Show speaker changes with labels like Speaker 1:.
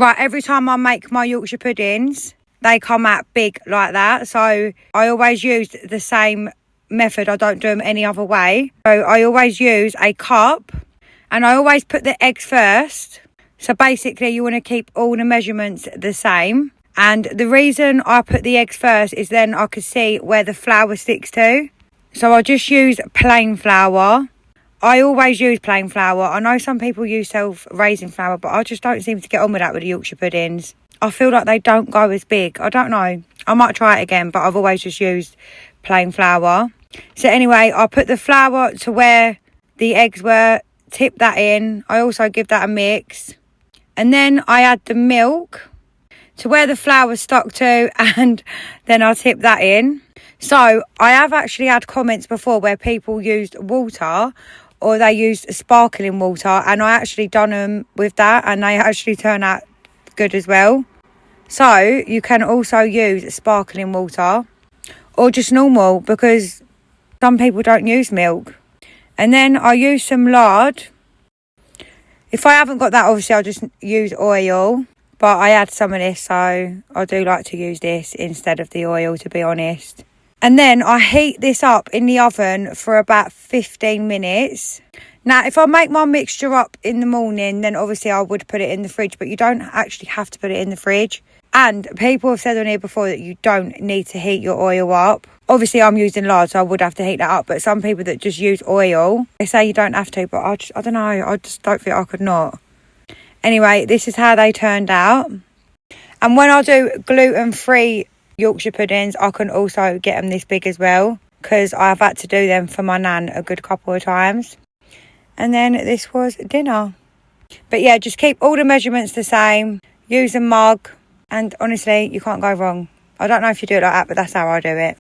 Speaker 1: Right, every time I make my Yorkshire puddings, they come out big like that. So I always use the same method. I don't do them any other way. So I always use a cup, and I always put the eggs first. So basically you want to keep all the measurements the same. And the reason I put the eggs first is then I could see where the flour sticks to. So I just use plain flour. I always use plain flour. I know some people use self-raising flour, but I just don't seem to get on with that with the Yorkshire puddings. I feel like they don't go as big. I don't know. I might try it again, but I've always just used plain flour. So anyway, I put the flour to where the eggs were, tip that in. I also give that a mix. And then I add the milk to where the flour stuck to, and then I tip that in. So I have actually had comments before where people used water or they used sparkling water, and I actually done them with that and they actually turn out good as well. So you can also use sparkling water or just normal, because some people don't use milk. And then I use some lard. If I haven't got that, obviously I'll just use oil, but I add some of this, so I do like to use this instead of the oil, to be honest. And then I heat this up in the oven for about 15 minutes. Now, if I make my mixture up in the morning, then obviously I would put it in the fridge, but you don't actually have to put it in the fridge. And people have said on here before that you don't need to heat your oil up. Obviously, I'm using lard, so I would have to heat that up. But some people that just use oil, they say you don't have to, but I don't know. I just don't think I could not. Anyway, this is how they turned out. And when I do gluten-free Yorkshire puddings, I can also get them this big as well, because I've had to do them for my nan a good couple of times. And then this was dinner. But yeah, just keep all the measurements the same. Use a mug. And honestly, you can't go wrong. I don't know if you do it like that, but that's how I do it.